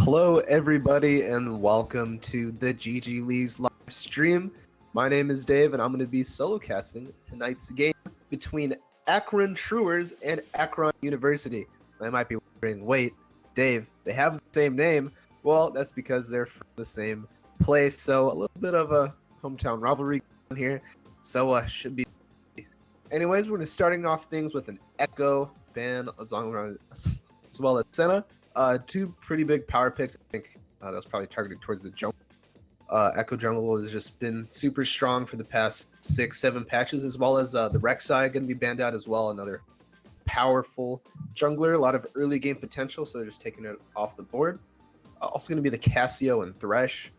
Hello, everybody, and welcome to the GGLeagues live stream. My name is Dave, and I'm going to be solo casting tonight's game between Akron Truers and Akron University. I might be wondering, wait, Dave, they have the same name. Well, that's because they're from the same place, so a little bit of a hometown rivalry here. So, should be. Anyways, we're going to starting off things with an Echo ban, as well as Senna. Two pretty big power picks. I think that's probably targeted towards the jungle. Echo Jungle has just been super strong for the past 6-7 patches, as well as the Rek'Sai going to be banned out as well. Another powerful jungler, a lot of early game potential, so they're just taking it off the board. Also going to be the Cassio and Thresh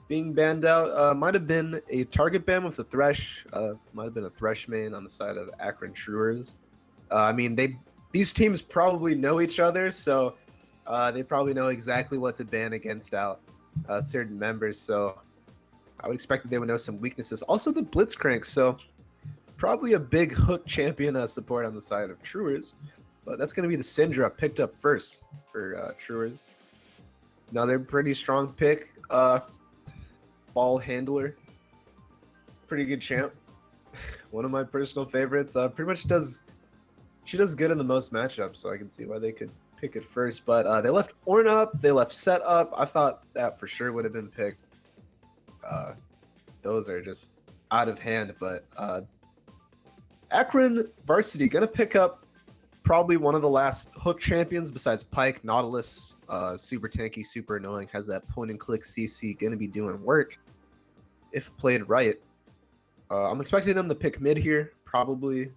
being banned out. Might have been a target ban with the Thresh. Might have been a Thresh main on the side of Akron Truers. I mean, these teams probably know each other, so they probably know exactly what to ban against out certain members, so I would expect that they would know some weaknesses. Also, the Blitzcrank, so probably a big hook champion support on the side of Truers, but that's going to be the Syndra picked up first for Truers. Another pretty strong pick, ball handler, pretty good champ. One of my personal favorites. Pretty much she does good in the most matchups, so I can see why they could pick it first. But they left Ornn up, they left Set up. I thought that for sure would have been picked. Those are just out of hand. But Akron Varsity gonna pick up probably one of the last hook champions besides Pyke. Nautilus, super tanky, super annoying, has that point and click CC, gonna be doing work if played right. I'm expecting them to pick mid here, probably.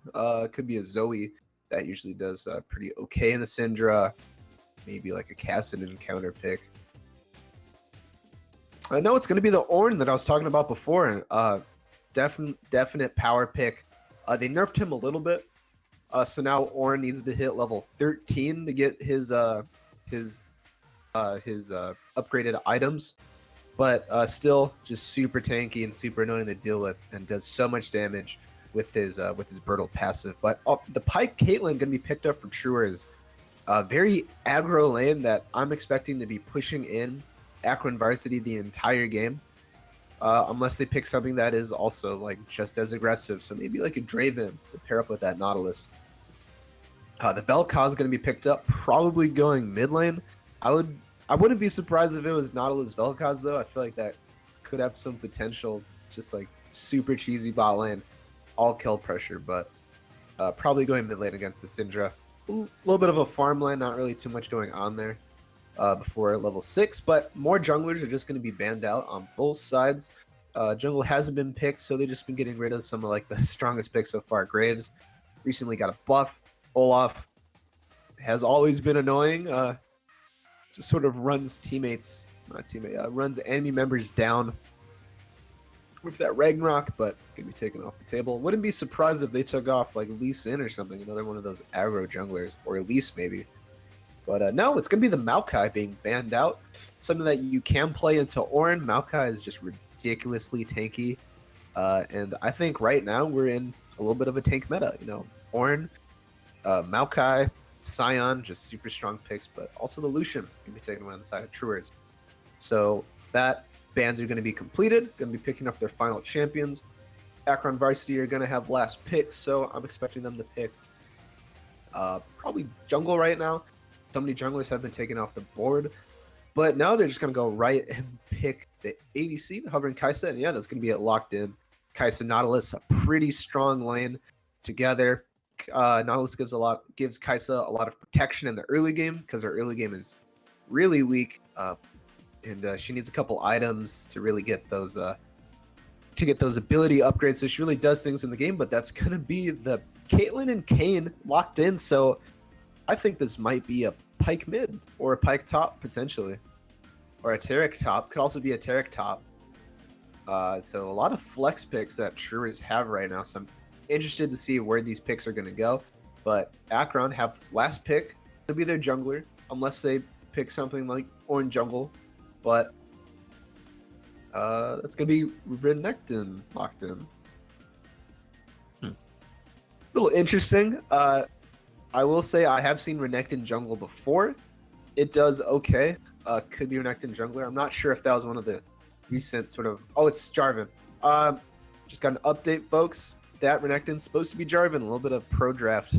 Could be a Zoe. That usually does pretty okay in the Syndra. Maybe like a Kassadin counter pick. I know it's going to be the Ornn that I was talking about before. Definite power pick. They nerfed him a little bit. So now Ornn needs to hit level 13 to get his upgraded items. But still just super tanky and super annoying to deal with, and does so much damage with his Brittle passive. But the Pyke Caitlyn gonna be picked up for Truers. Very aggro lane that I'm expecting to be pushing in Akron Varsity the entire game, unless they pick something that is also like just as aggressive. So maybe like a Draven to pair up with that Nautilus. The Vel'Koz is gonna be picked up, probably going mid lane. I wouldn't be surprised if it was Nautilus Vel'Koz though. I feel like that could have some potential, just like super cheesy bot lane. All kill pressure, but probably going mid lane against the Syndra. A little bit of a farm lane, not really too much going on there before level 6, but more junglers are just going to be banned out on both sides. Jungle hasn't been picked, so they've just been getting rid of some of like the strongest picks so far. Graves recently got a buff. Olaf has always been annoying. Just sort of runs runs enemy members down with that Ragnarok, but gonna be taken off the table. Wouldn't be surprised if they took off like Lee Sin or something, another one of those aggro junglers, or Elise maybe. But no, it's gonna be the Maokai being banned out. Something that you can play into Ornn. Maokai is just ridiculously tanky, and I think right now we're in a little bit of a tank meta. You know, Ornn, Maokai, Sion, just super strong picks, but also the Lucian gonna be taken away on the side of Truers. So that bans are going to be completed, going to be picking up their final champions. Akron Varsity are going to have last picks, so I'm expecting them to pick probably jungle right now. So many junglers have been taken off the board, but now they're just going to go right and pick the ADC, the Hovering Kai'Sa, and yeah, that's going to be it locked in. Kai'Sa Nautilus, a pretty strong lane together. Nautilus gives Kai'Sa a lot of protection in the early game because her early game is really weak. And she needs a couple items to really get those ability upgrades. So she really does things in the game, but that's gonna be the Caitlyn and Kayn locked in. So I think this might be a Pyke mid or a Pyke top potentially, or a Taric top. Could also be a Taric top. So a lot of flex picks that Truers have right now. So I'm interested to see where these picks are gonna go. But Akron have last pick to be their jungler, unless they pick something like Ornn jungle. But that's going to be Renekton locked in. A little interesting. I will say I have seen Renekton jungle before. It does okay. could be Renekton jungler. I'm not sure if that was one of the recent sort of. Oh, it's Jarvan. Just got an update, folks. That Renekton's supposed to be Jarvan. A little bit of pro draft,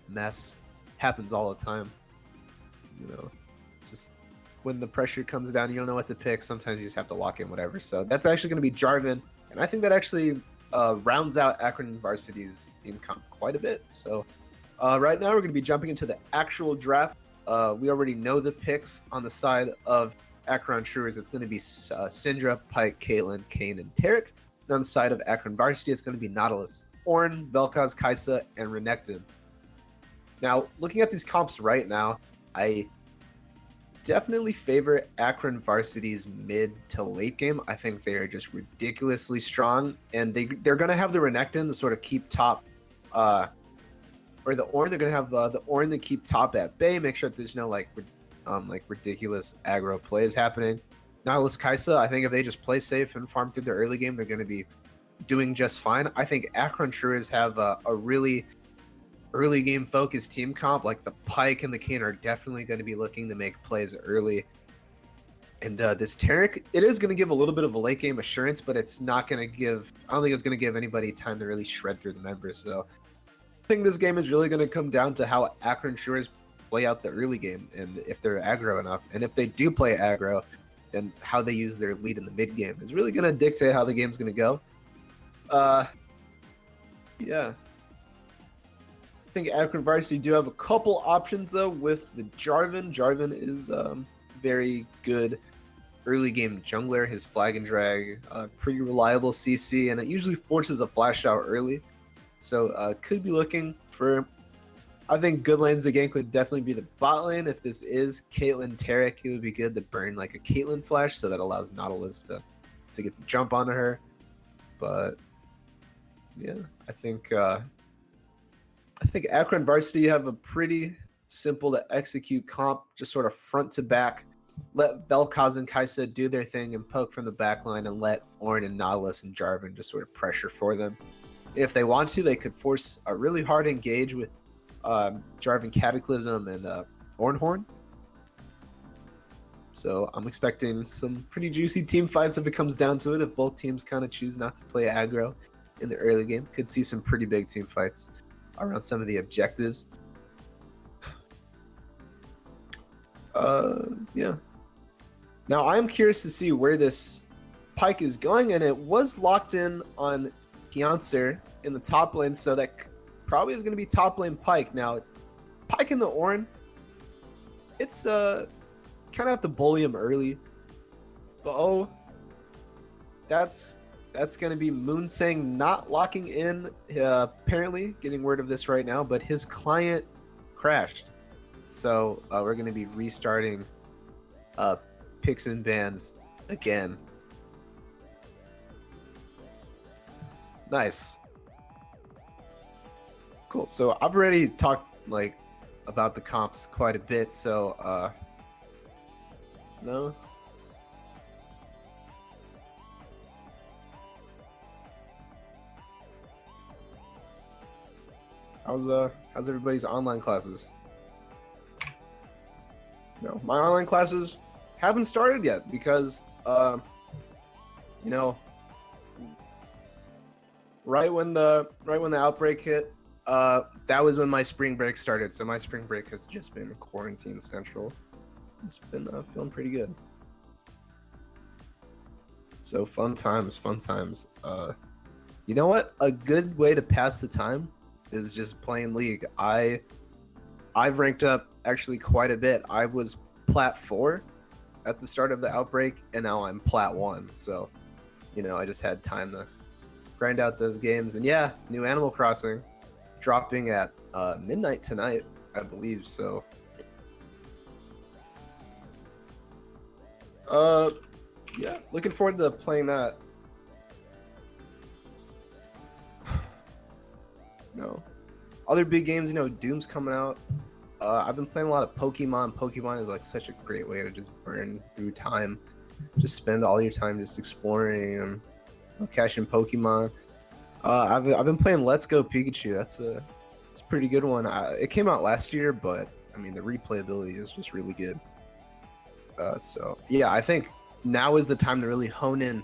mess happens all the time. Just when the pressure comes down, you don't know what to pick. Sometimes you just have to lock in whatever. So that's actually going to be Jarvan, and I think that actually rounds out Akron Varsity's team comp quite a bit. So right now we're going to be jumping into the actual draft. We already know the picks on the side of Akron Truers. It's going to be Syndra, Pyke, Caitlyn, Kayn, and Taric. And on the side of Akron Varsity, it's going to be Nautilus, Ornn, Vel'Koz, Kai'Sa, and Renekton. Now, looking at these comps right now, I definitely favor Akron Varsity's mid to late game. I think they are just ridiculously strong, and they're going to have the Renekton to sort of keep top, or the Ornn. They're going to have the Ornn to keep top at bay, make sure that there's no like ridiculous aggro plays happening. Nautilus, Kai'Sa, I think if they just play safe and farm through the early game, they're going to be doing just fine. I think Akron Truers have a really early game focused team comp. Like the Pyke and the Kayn are definitely going to be looking to make plays early. And this Taric, it is going to give a little bit of a late game assurance, but it's not going to give, I don't think it's going to give anybody time to really shred through the members. So I think this game is really going to come down to how Akron Truers play out the early game and if they're aggro enough. And if they do play aggro, then how they use their lead in the mid game is really going to dictate how the game's going to go. Yeah. I think Akron Varsity do have a couple options though with the Jarvan. Jarvan is very good early game jungler. His flag and drag, pretty reliable CC, and it usually forces a flash out early. So could be looking for, I think good lanes the game could definitely be the bot lane. If this is Caitlyn Taric, it would be good to burn like a Caitlyn flash, so that allows Nautilus to get the jump onto her. But yeah, I think Akron Varsity have a pretty simple to execute comp, just sort of front to back. Let Vel'Koz and Kai'Sa do their thing and poke from the back line, and let Ornn and Nautilus and Jarvan just sort of pressure for them. If they want to, they could force a really hard engage with Jarvan Cataclysm and Ornhorn. So I'm expecting some pretty juicy team fights if it comes down to it. If both teams kind of choose not to play aggro in the early game, could see some pretty big team fights around some of the objectives. Yeah. Now I'm curious to see where this Pyke is going, and it was locked in on Hyansur in the top lane, so that probably is going to be top lane Pyke. Now, Pyke in the Ornn, it's kind of have to bully him early. But that's going to be Moonsang not locking in, apparently, getting word of this right now, but his client crashed. So we're going to be restarting picks and bans again. Nice. Cool. So I've already talked about the comps quite a bit. So no. How's everybody's online classes? No, my online classes haven't started yet because right when the outbreak hit, that was when my spring break started. So my spring break has just been quarantine central. It's been feeling pretty good. So fun times. You know what? A good way to pass the time is just playing League. I've ranked up actually quite a bit. I was Plat 4 at the start of the outbreak, and now I'm Plat 1. So, I just had time to grind out those games. And yeah, new Animal Crossing dropping at midnight tonight, I believe. So, yeah, looking forward to playing that. No. Other big games, Doom's coming out. I've been playing a lot of Pokemon. Pokemon is such a great way to just burn through time. Just spend all your time just exploring and catching Pokemon. I've been playing Let's Go Pikachu. It's a pretty good one. It came out last year, but I mean, the replayability is just really good. So yeah, I think now is the time to really hone in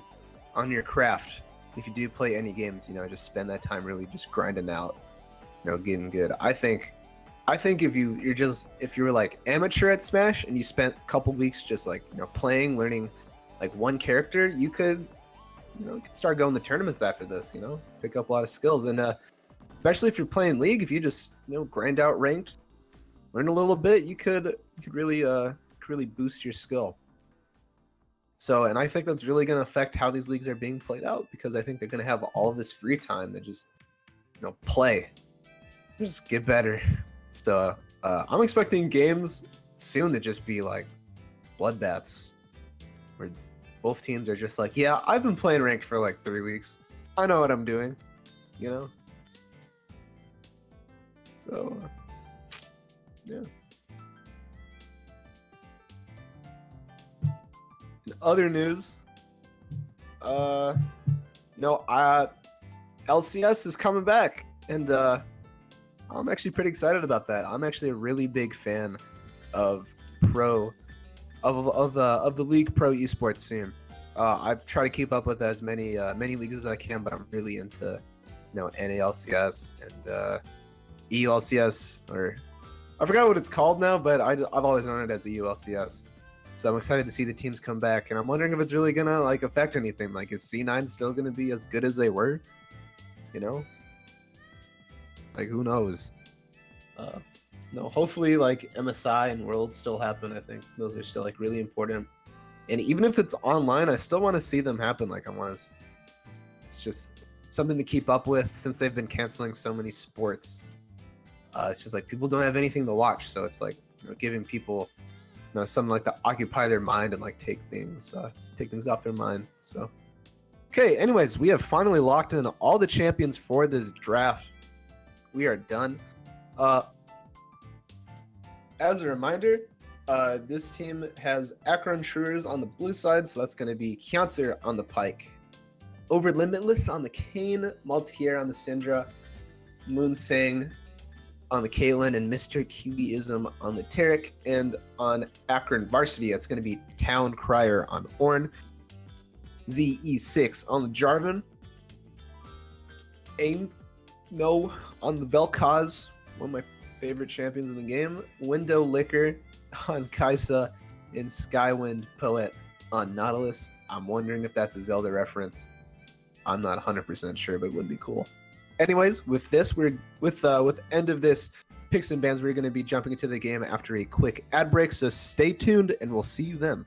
on your craft. If you do play any games, you know, just spend that time really just grinding out, you know, getting good. I think if if you were like amateur at Smash and you spent a couple weeks just like, you know, playing, learning like one character, you could start going to tournaments after this, you know, pick up a lot of skills. And especially if you're playing League, if you just, you know, grind out ranked, learn a little bit, you could really boost your skill. So, and I think that's really going to affect how these leagues are being played out, because I think they're going to have all this free time to just, you know, play, just get better. So I'm expecting games soon to just be like bloodbaths, where both teams are just like, yeah, I've been playing ranked for like 3 weeks. I know what I'm doing, you know? So, yeah. In other news, LCS is coming back, and I'm actually pretty excited about that. I'm actually a really big fan of the League Pro Esports scene. I try to keep up with as many leagues as I can, but I'm really into, you know, NALCS and EULCS, or I forgot what it's called now, but I've always known it as EULCS. So I'm excited to see the teams come back, and I'm wondering if it's really gonna like affect anything. Like, is C9 still gonna be as good as they were? You know, like, who knows? No, hopefully like MSI and Worlds still happen. I think those are still like really important. And even if it's online, I still want to see them happen. Like, it's just something to keep up with since they've been canceling so many sports. It's just like people don't have anything to watch, so it's like, you know, giving people, you know, something like to occupy their mind and like take things off their mind. So, okay. Anyways, we have finally locked in all the champions for this draft. We are done. As a reminder, this team has Akron Truers on the blue side, so that's going to be Kyancer on the Pike, Over Limitless on the Kane, Maltier on the Syndra, Moonsang on the Caitlyn, and Mr. Cubism on the Taric. And on Akron Varsity, that's going to be Town Crier on Ornn, ZE6 on the Jarvan, Ain't No on the Vel'Koz, one of my favorite champions in the game, Window Liquor on Kaisa, and Skywind Poet on Nautilus. I'm wondering if that's a Zelda reference. I'm not 100% sure, but it would be cool. Anyways, with this, with end of this picks and bans, we're going to be jumping into the game after a quick ad break, so stay tuned and we'll see you then.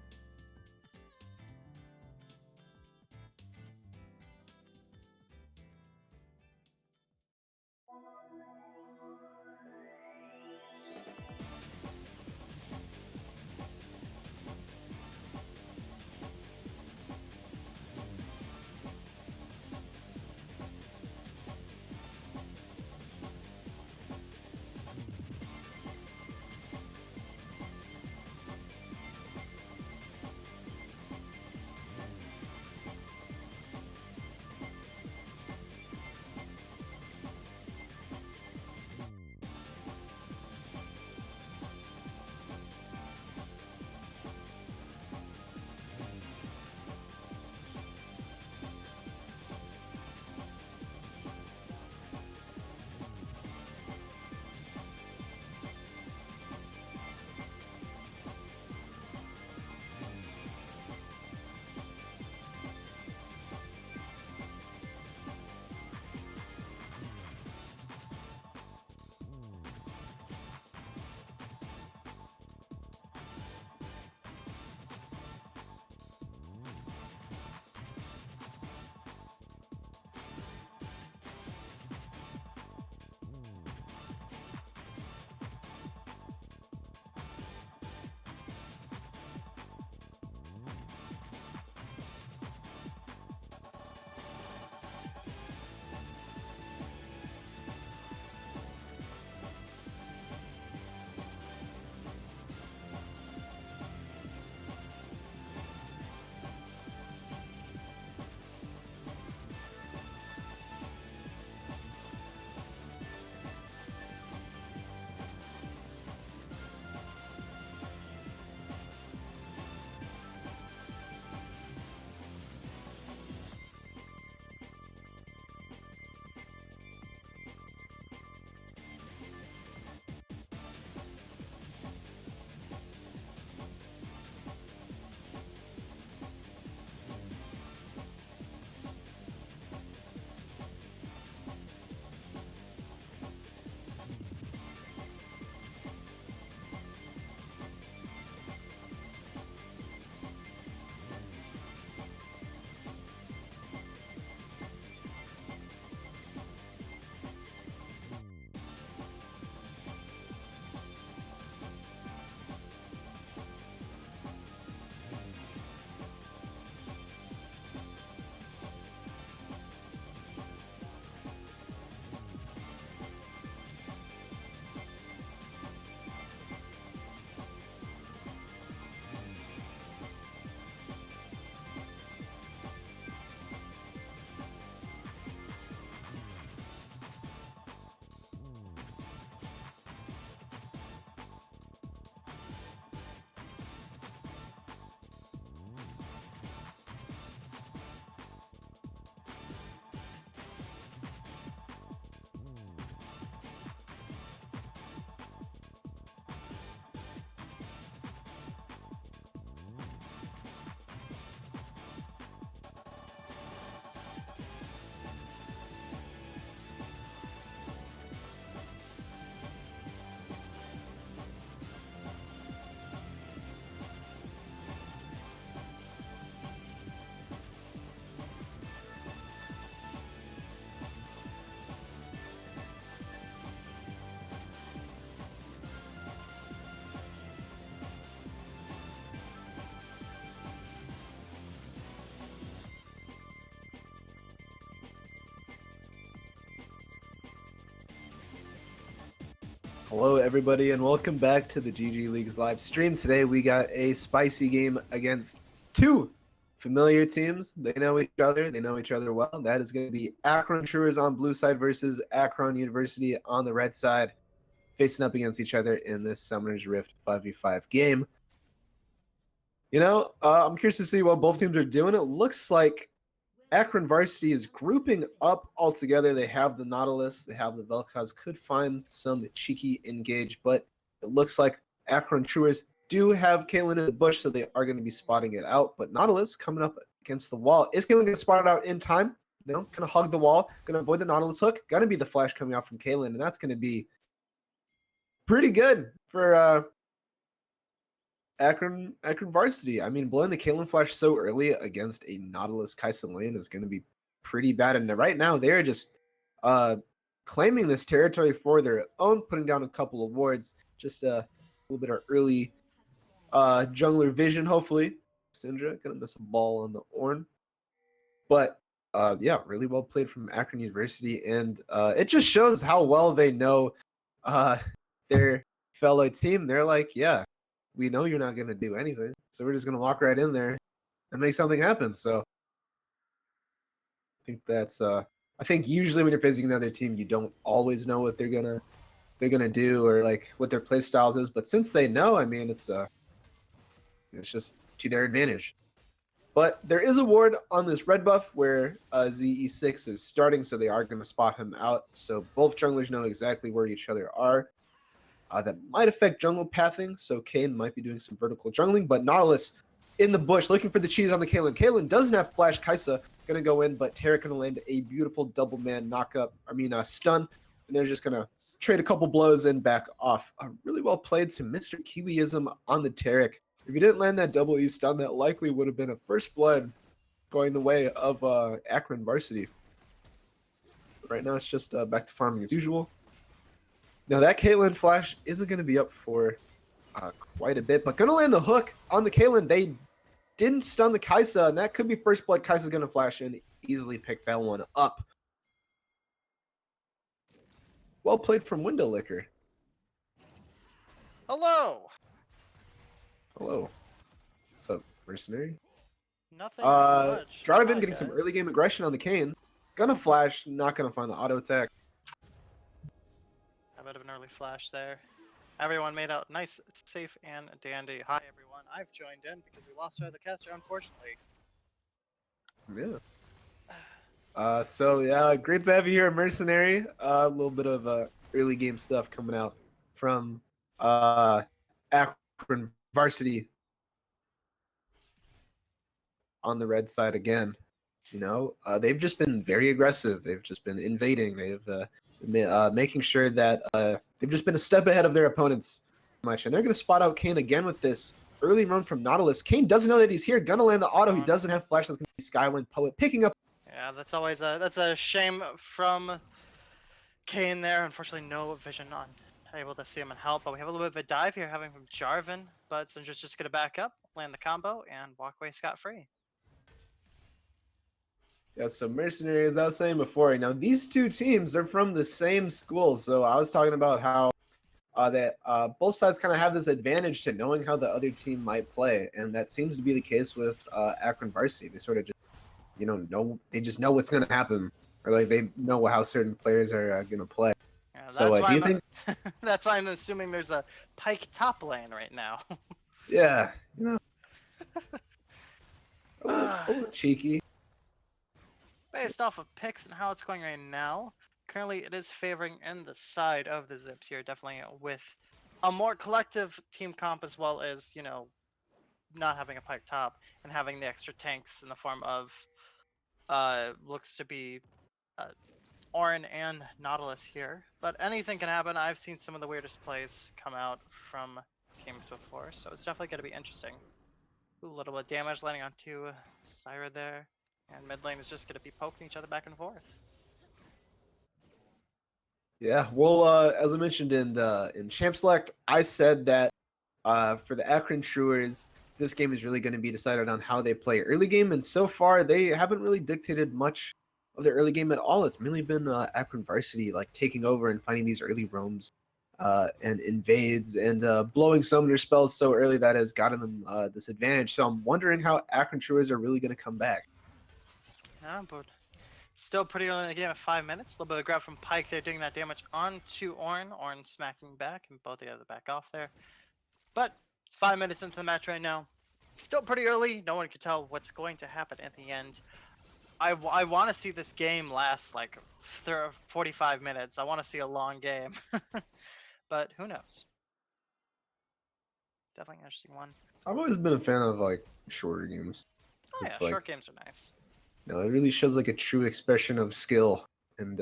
Hello, everybody, and welcome back to the GG Leagues live stream. Today, we got a spicy game against two familiar teams. They know each other. They know each other well. That is going to be Akron Truers on blue side versus Akron University on the red side, facing up against each other in this Summoner's Rift 5v5 game. I'm curious to see what both teams are doing. It looks like Akron Varsity is grouping up all together. They have the Nautilus, they have the Vel'Koz, could find some cheeky engage, but it looks like Akron Truers do have Caitlyn in the bush, so they are going to be spotting it out. But Nautilus coming up against the wall. Is Caitlyn going to spot it out in time? Going to hug the wall, going to avoid the Nautilus hook. Going to be the flash coming out from Caitlyn, and that's going to be pretty good for Akron Varsity. I mean, blowing the Caitlyn flash so early against a Nautilus Kaisa lane is going to be pretty bad. And right now, they're just claiming this territory for their own, putting down a couple of wards. Just a little bit of early jungler vision, hopefully. Syndra going to miss a ball on the Ornn. But yeah, really well played from Akron University. And it just shows how well they know their fellow team. They're like, yeah, we know you're not going to do anything, so we're just going to walk right in there and make something happen. So I think that's I think usually when you're facing another team, you don't always know what they're gonna do or like what their play styles is. But since they know, I mean, it's just to their advantage. But there is a ward on this red buff where ZE6 is starting, so they are going to spot him out. So both junglers know exactly where each other are. That might affect jungle pathing, so Kayn might be doing some vertical jungling, but Nautilus in the bush looking for the cheese on the Caitlyn. Caitlyn doesn't have flash. Kaisa going to go in, but Taric going to land a beautiful double man stun, and they're just going to trade a couple blows and back off. Really well played to Mr. Kiwiism on the Taric. If you didn't land that double E stun, that likely would have been a first blood going the way of Akron Varsity. Right now it's just back to farming as usual. Now that Caitlyn flash isn't going to be up for quite a bit, but going to land the hook on the Caitlyn. They didn't stun the Kaisa, and that could be first blood. Kaisa's going to flash and easily pick that one up. Well played from Window Licker. Hello. Hello. What's up, Mercenary? Nothing much. Jarvan getting some early game aggression on the Kayn. Gonna flash, not gonna find the auto attack. A bit of an early flash there. Everyone made out nice, safe, and dandy. Hi, everyone. I've joined in because we lost our other caster, unfortunately. Yeah. So yeah, great to have you here, Mercenary. A little bit of early game stuff coming out from Akron Varsity on the red side again. They've just been very aggressive. They've just been invading. They've making sure that they've just been a step ahead of their opponents much, and they're going to spot out Kayn again with this early run from Nautilus. Kayn doesn't know that he's here. Gonna land the auto. He doesn't have flash. That's going to be Skywind Poet picking up. Yeah, that's always that's a shame from Kayn there. Unfortunately, no vision on able to see him and help, but we have a little bit of a dive here having from Jarvan, but Syndra's just going to back up, land the combo, and walk away scot-free. Yeah, so Mercenary, as I was saying before, these two teams are from the same school. So I was talking about how that both sides kind of have this advantage to knowing how the other team might play, and that seems to be the case with Akron Varsity. They sort of just, they just know what's going to happen, or like they know how certain players are going to play. Yeah, so do you think? That's why I'm assuming there's a Pike top lane right now. Yeah, a little cheeky. Based off of picks and how it's going right now, currently it is favoring in the side of the Zips here, definitely with a more collective team comp, as well as, not having a Pike top and having the extra tanks in the form of looks to be Ornn and Nautilus here. But anything can happen. I've seen some of the weirdest plays come out from games before, so it's definitely going to be interesting. Ooh, a little bit of damage landing onto Syra there. And mid lane is just going to be poking each other back and forth. Yeah, well, as I mentioned in Champ Select, I said that for the Akron Truers, this game is really going to be decided on how they play early game, and so far they haven't really dictated much of the early game at all. It's mainly been Akron Varsity like taking over and finding these early roams and invades and blowing some of their spells so early that has gotten them this advantage. So I'm wondering how Akron Truers are really going to come back. Yeah, but still pretty early in the game at 5 minutes. A little bit of grab from Pyke there doing that damage onto Ornn. Ornn smacking back and both the other back off there. But it's 5 minutes into the match right now. Still pretty early. No one can tell what's going to happen at the end. I want to see this game last like 45 minutes. I want to see a long game. But who knows? Definitely an interesting one. I've always been a fan of like shorter games. Oh yeah, It's like, short games are nice. it really shows like a true expression of skill and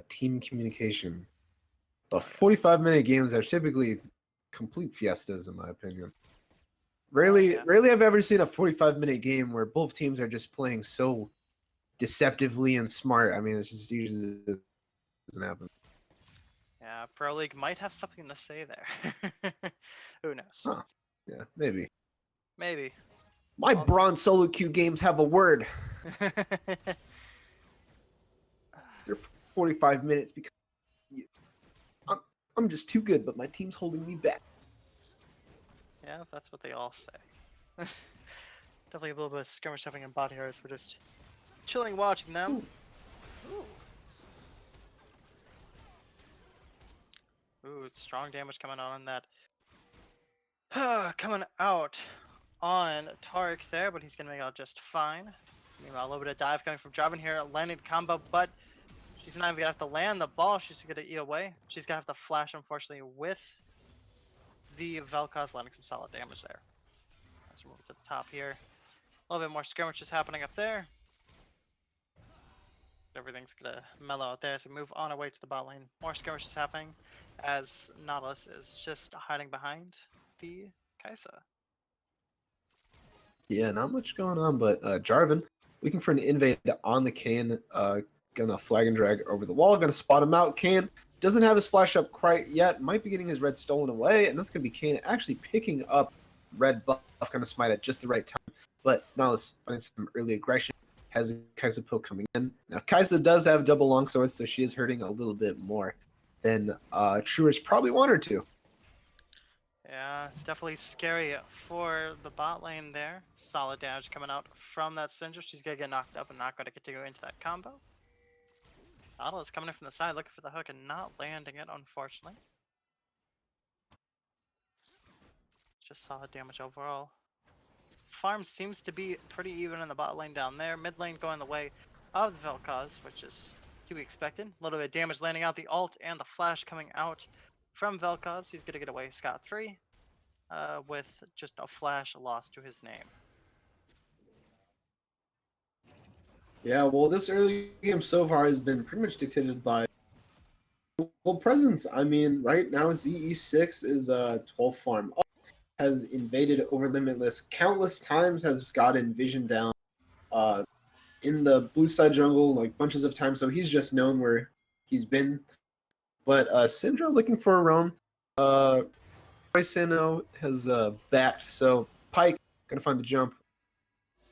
team communication. But 45-minute games are typically complete fiestas, in my opinion. Rarely I've ever seen a 45-minute game where both teams are just playing so deceptively and smart. I mean, it's just usually doesn't happen. Yeah, Pro League might have something to say there. Who knows? Huh. Yeah, maybe. Maybe. My bronze solo queue games have a word. They're 45 minutes because I'm just too good, but my team's holding me back. Yeah, that's what they all say. Definitely a little bit of skirmish happening in bot here as we're just chilling watching them. Ooh, strong damage coming on that. Coming out on Tarek there, but he's gonna make out just fine. Meanwhile, a little bit of dive coming from Jarvan here, landing combo, but she's not even gonna have to land the ball. She's gonna eat away. She's gonna have to flash, unfortunately, with the Vel'Koz landing some solid damage there. Let's move to the top here. A little bit more skirmishes happening up there. Everything's gonna mellow out there, so move on our way to the bot lane. More skirmishes happening as Nautilus is just hiding behind the Kaisa. Yeah, not much going on, but Jarvan looking for an invade on the Kayn. Gonna flag and drag over the wall. Gonna spot him out. Kayn doesn't have his flash up quite yet. Might be getting his red stolen away, and that's gonna be Kayn actually picking up red buff. Gonna smite at just the right time. But Nautilus finding some early aggression. Has a Kaisa pill coming in. Now Kaisa does have double longswords, so she is hurting a little bit more than Truers probably want her to. Yeah, definitely scary for the bot lane there. Solid damage coming out from that Syndra. She's gonna get knocked up and not gonna continue into that combo. Nautilus coming in from the side looking for the hook and not landing it, unfortunately. Just solid damage overall. Farm seems to be pretty even in the bot lane down there. Mid lane going the way of the Vel'Koz, which is to be expected. A little bit of damage landing out, the ult and the flash coming out from Vel'Koz. He's going to get away scot-free with just a flash lost to his name. Yeah, well, this early game so far has been pretty much dictated by presence. I mean, right now ZE6 is 12 farm up, has invaded over Limitless countless times, has gotten vision down in the blue side jungle like bunches of times, so he's just known where he's been. But Syndra looking for a roam. Roysano has backed, so Pyke gonna find the jump.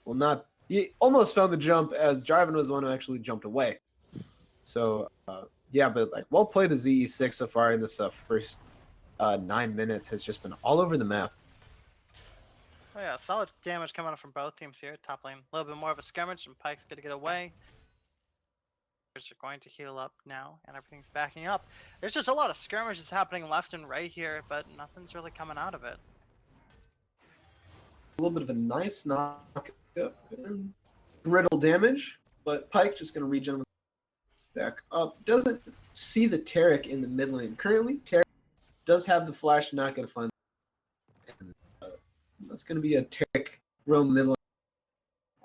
Well, not. He almost found the jump as Jarvan was the one who actually jumped away. So, yeah, but like well played as ZE6 so far in this first 9 minutes has just been all over the map. Oh yeah, solid damage coming up from both teams here. Top lane, a little bit more of a skirmish, and Pyke's gonna get away. Are going to heal up now, and everything's backing up. There's just a lot of skirmishes happening left and right here, but nothing's really coming out of it. A little bit of a nice knock up and brittle damage, but Pyke just going to regen back up. Doesn't see the Taric in the mid lane. Currently, Taric does have the flash, not going to find. And, that's going to be a Taric roam mid lane.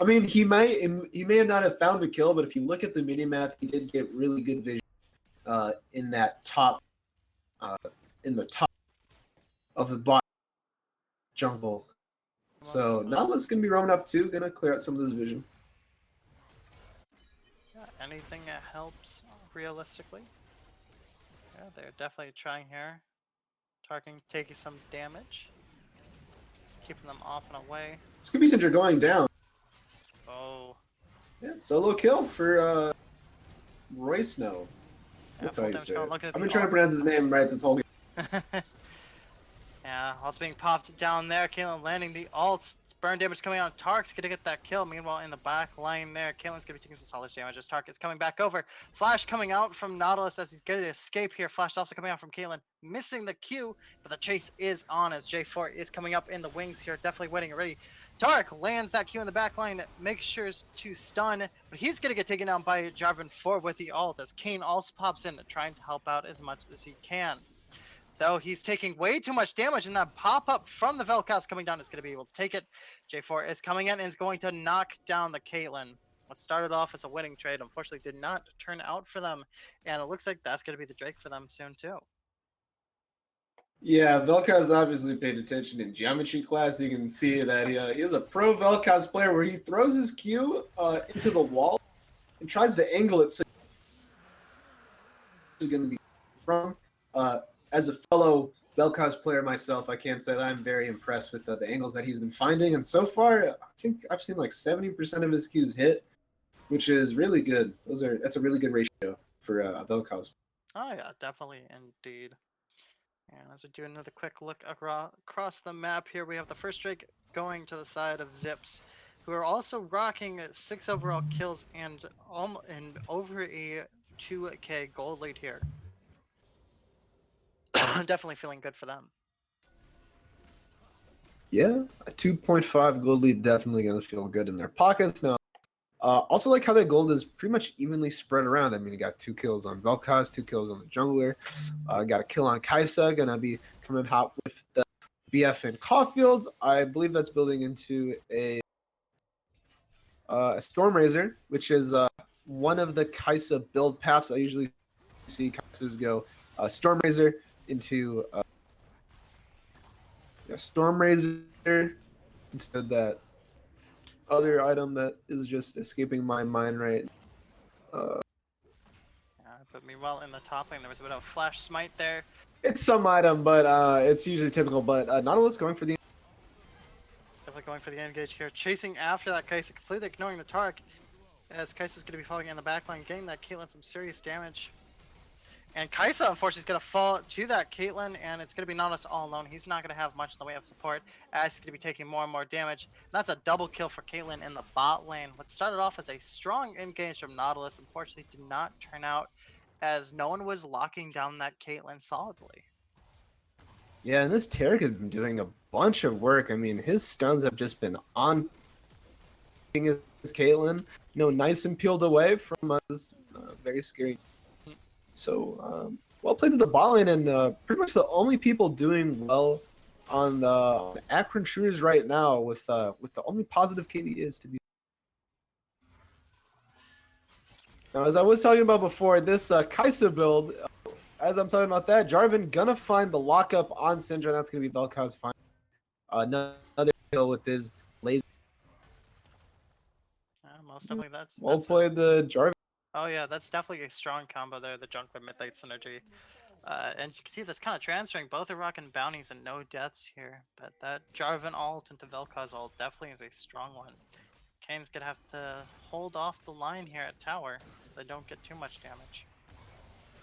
I mean, he may not have found a kill, but if you look at the minimap, he did get really good vision in that top, in the top of the bot jungle. So Nautilus gonna be roaming up too, gonna clear out some of this vision. Yeah, anything that helps realistically. Yeah, they're definitely trying here. Targeting, taking some damage, keeping them off and away. Scooby Syndra going down. Oh. Yeah, solo kill for Roy Snow. Yeah, That's how full you damage say going. it. Look at I've the been trying to ult. pronounce his name right this whole game. Yeah, also being popped down there. Caitlyn landing the ult. Burn damage coming out. Tark's gonna get that kill. Meanwhile, in the back line there, Caitlyn's gonna be taking some solid damage as Tark is coming back over. Flash coming out from Nautilus as he's getting to escape here. Flash also coming out from Caitlyn, missing the Q, but the chase is on as J4 is coming up in the wings here, definitely waiting already. Tark lands that Q in the back line, makes sure to stun, but he's gonna get taken down by Jarvan 4 with the ult as Kane also pops in, trying to help out as much as he can. Though he's taking way too much damage, and that pop-up from the Vel'Koz coming down is going to be able to take it. J4 is coming in and is going to knock down the Caitlyn. What started off as a winning trade, unfortunately, did not turn out for them, and it looks like that's going to be the Drake for them soon, too. Yeah, Vel'Koz obviously paid attention in geometry class. You can see that he is a pro Vel'Koz player where he throws his Q into the wall and tries to angle it so he's going to be from. As a fellow Vel'Koz player myself, I can't say that I'm very impressed with the angles that he's been finding. And so far, I think I've seen like 70% of his Qs hit, which is really good. That's a really good ratio for Vel'Koz. Oh, yeah, definitely, indeed. And as we do another quick look across the map here, we have the first Drake going to the side of Zips, who are also rocking 6 overall kills and over a 2K gold lead here. Definitely feeling good for them. Yeah, a 2.5 gold lead definitely going to feel good in their pockets. Now, also like how that gold is pretty much evenly spread around. I mean, you got 2 kills on Vel'Koz, 2 kills on the jungler. Got a kill on Kaisa, going to be coming hot with the BF and Caulfields. I believe that's building into a Stormrazor, which is one of the Kaisa build paths. I usually see Kaisas go Stormrazor into Stormrazor into that other item that is just escaping my mind right now. But meanwhile, in the top lane, there was a bit of a flash smite there. It's some item, but it's usually typical. But Nautilus going for the... Definitely going for the engage here. Chasing after that Kaisa, completely ignoring the Tark. As Kaisa's going to be falling in the backline, getting that Caitlyn some serious damage. And Kaisa, unfortunately, is going to fall to that Caitlyn, and it's going to be Nautilus all alone. He's not going to have much in the way of support, as he's going to be taking more and more damage. And that's a double kill for Caitlyn in the bot lane. What started off as a strong engage from Nautilus, unfortunately, did not turn out, as no one was locking down that Caitlyn solidly. Yeah, and this Tarek has been doing a bunch of work. I mean, his stuns have just been on his Caitlyn, nice and peeled away from us. Very scary. So, well played to the bot lane, and pretty much the only people doing well on the Akron Shooters right now with the only positive KD is to be. Now, as I was talking about before, this Kaisa build, as I'm talking about that, Jarvan gonna find the lockup on Syndra, and that's gonna be Vel'Koz find another kill with his laser. Most definitely, that's well played, the Jarvan. Oh yeah, that's definitely a strong combo there, the jungler mid-late synergy. And you can see that's kind of transferring. Both are rocking bounties and no deaths here. But that Jarvan ult into Vel'Koz ult definitely is a strong one. Kane's going to have to hold off the line here at tower so they don't get too much damage.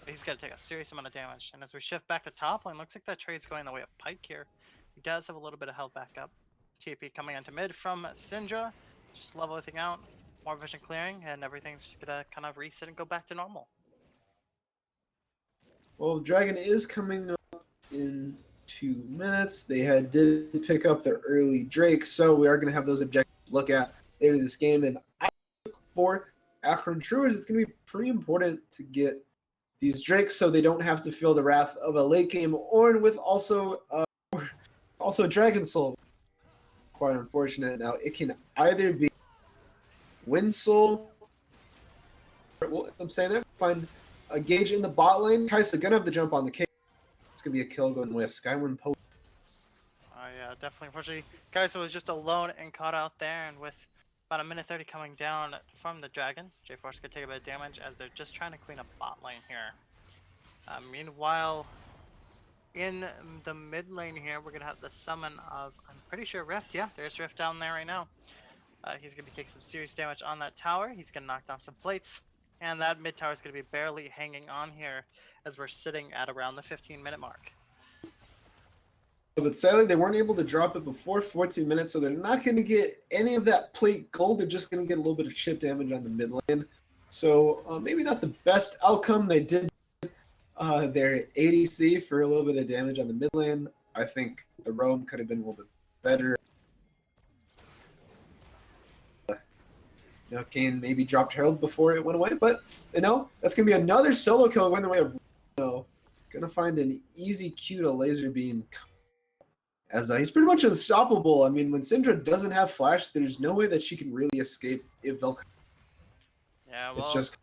But he's going to take a serious amount of damage. And as we shift back to top lane, looks like that trade's going the way of Pike here. He does have a little bit of health back up. TP coming into mid from Syndra. Just level everything out. More vision clearing, and everything's just going to kind of reset and go back to normal. Well, Dragon is coming up in 2 minutes. They did pick up the early Drake, so we are going to have those objectives to look at later this game. And for Akron Truers, it's going to be pretty important to get these Drakes so they don't have to feel the wrath of a late game Ornn with also Dragon Soul. Quite unfortunate. Now, it can either be Wind Soul, I'm saying that, find a Gage in the bot lane. Kaisa gonna have to jump on the cake. It's gonna be a kill going with Skywind Post. Oh yeah, definitely. Unfortunately, Kaisa was just alone and caught out there, and with about a minute 30 coming down from the Dragon, J-Force could take a bit of damage as they're just trying to clean up bot lane here. Meanwhile, in the mid lane here, we're gonna have the summon of, I'm pretty sure, Rift. Yeah, there's Rift down there right now. He's gonna be taking some serious damage on that tower. He's gonna knock down some plates. And that mid tower is going to be barely hanging on here as we're sitting at around the 15-minute mark. But sadly, they weren't able to drop it before 14 minutes, so they're not going to get any of that plate gold. They're just going to get a little bit of chip damage on the mid lane. So maybe not the best outcome. They did their ADC for a little bit of damage on the mid lane. I think the roam could have been a little bit better. Kane maybe dropped Herald before it went away, but that's going to be another solo kill going the way of going to find an easy Q to laser beam. As he's pretty much unstoppable. I mean, when Syndra doesn't have flash, there's no way that she can really escape if they'll. Yeah, well, it's just.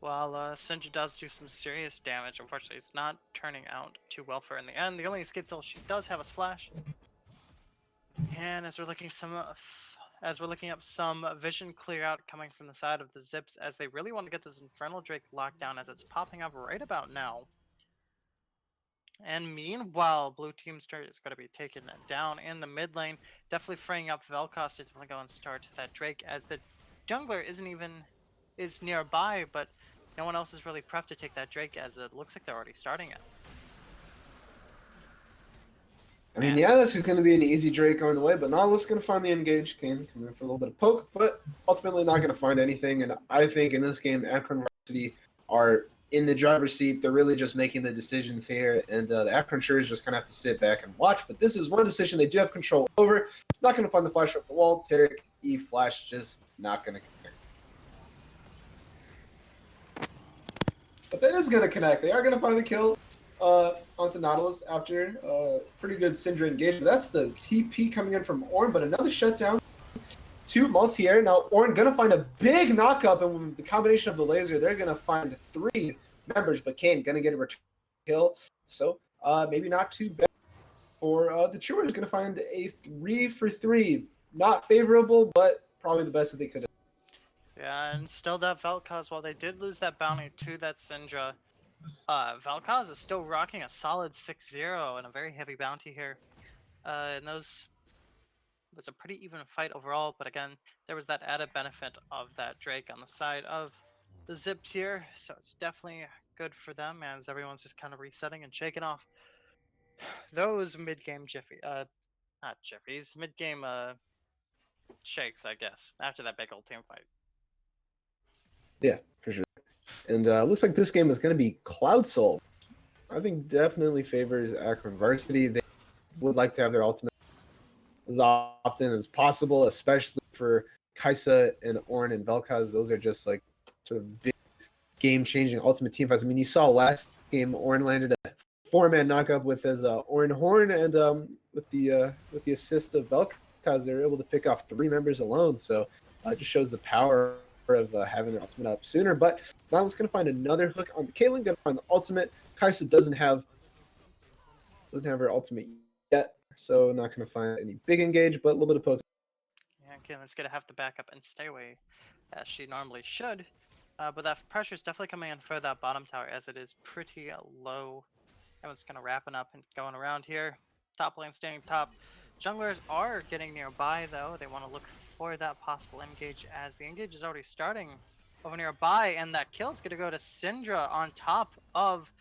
Well, Syndra does do some serious damage. Unfortunately, it's not turning out too well for her in the end. The only escape tool she does have is flash. And as we're looking up some vision clear out coming from the side of the Zips, as they really want to get this Infernal Drake locked down, as it's popping up right about now. And meanwhile, blue team's turret is going to be taken down in the mid lane, definitely freeing up Vel'Koz to definitely go and start that Drake, as the jungler is nearby, but no one else is really prepped to take that Drake, as it looks like they're already starting it. I mean, yeah, this is going to be an easy Drake on the way, but Nautilus going to find the engage. Kane coming in for a little bit of poke, but ultimately not going to find anything. And I think in this game, Akron Varsity are in the driver's seat. They're really just making the decisions here, and the Akron Shures just kind of have to sit back and watch. But this is one decision they do have control over. Not going to find the flash up the wall. Tarek, E flash, just not going to connect. But that is going to connect. They are going to find the kill onto Nautilus after pretty good Syndra engagement. That's the TP coming in from Ornn, but another shutdown to Multi-Air. Now Ornn going to find a big knockup, and with the combination of the laser, they're going to find 3 members, but Kane going to get a return kill. So maybe not too bad for the Chewers. Going to find a 3 for 3. Not favorable, but probably the best that they could have. Yeah, and still that Vel'Koz, while they did lose that bounty to that Syndra, Vel'Koz is still rocking a solid 6-0 and a very heavy bounty here. And those was a pretty even fight overall, but again, there was that added benefit of that Drake on the side of the Zips here, so it's definitely good for them as everyone's just kind of resetting and shaking off those mid-game mid-game shakes, I guess, after that big old team fight. Yeah, for sure. And looks like this game is going to be Cloud Soul. I think definitely favors Akron Varsity. They would like to have their ultimate as often as possible, especially for Kai'Sa and Ornn and Vel'Koz. Those are just like sort of big game-changing ultimate team fights. I mean, you saw last game Ornn landed a 4-man knockup with his Ornn Horn, and with the assist of Vel'Koz, they were able to pick off 3 members alone. So it just shows the power of having their ultimate up sooner. But now let's going to find another hook on Caitlyn. Going to find the ultimate. Kai'Sa doesn't have her ultimate yet, so not going to find any big engage, but a little bit of poke. Yeah, Caitlyn's going to have to back up and stay away as she normally should. But that pressure is definitely coming in for that bottom tower, as it is pretty low. Everyone's kind of wrapping up and going around here. Top lane staying top. Junglers are getting nearby, though. They want to look for that possible engage, as the engage is already starting over nearby, and that kill is going to go to Syndra on top of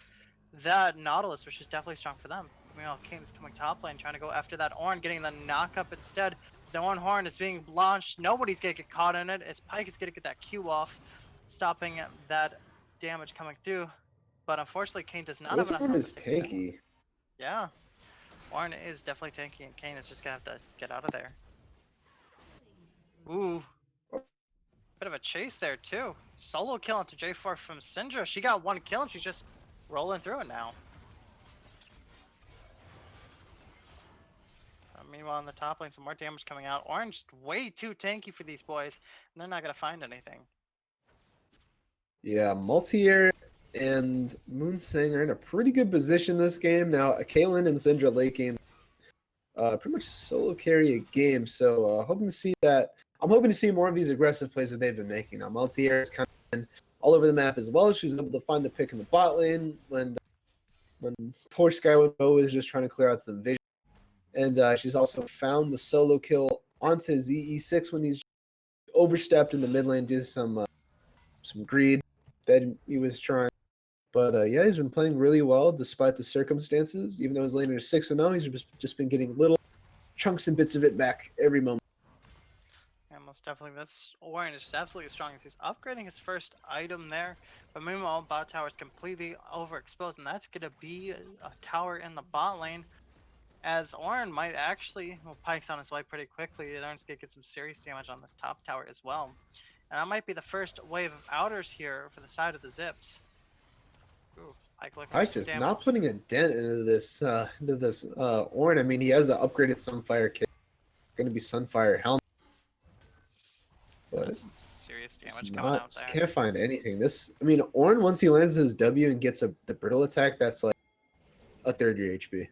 that Nautilus, which is definitely strong for them. Meanwhile, Kane's coming top lane, trying to go after that Ornn, getting the knockup instead. The Ornn Horn is being launched. Nobody's going to get caught in it, as Pyke is going to get that Q off, stopping that damage coming through. But unfortunately, Kane does not have enough. This one is tanky. Yeah. Ornn is definitely tanky, and Kane is just going to have to get out of there. Ooh. Bit of a chase there, too. Solo kill onto J4 from Syndra. She got 1 kill, and she's just rolling through it now. Meanwhile, on the top lane, some more damage coming out. Ornn just way too tanky for these boys, and they're not going to find anything. Yeah, Multi-Air and Moonsang are in a pretty good position this game. Now, Caitlyn and Syndra late game pretty much solo carry a game, so hoping to see that. I'm hoping to see more of these aggressive plays that they've been making. Now, Multi-Air is kind of been all over the map as well. She's able to find the pick in the bot lane when poor Skyward Bow is just trying to clear out some vision. And she's also found the solo kill onto ZE6 when he's overstepped in the mid lane due to some greed that he was trying. But yeah, he's been playing really well despite the circumstances. Even though his laner is 6-0, he's just been getting little chunks and bits of it back every moment. Yeah, most definitely. This Warren is just absolutely strong as he's upgrading his first item there. But meanwhile, bot tower is completely overexposed, and that's going to be a tower in the bot lane. As Orin might actually, well, Pike's on his way pretty quickly. Orin's going to get some serious damage on this top tower as well. And that might be the first wave of outers here for the side of the Zips. Ooh, Pike looking for some Just damage. not putting a dent into this Ornn. I mean, he has the upgraded Sunfire kit. Going to be Sunfire helmet. But That's some serious damage just coming out just there. can't find anything. I mean, Ornn, once he lands his W and gets the brittle attack, that's like a third your HP.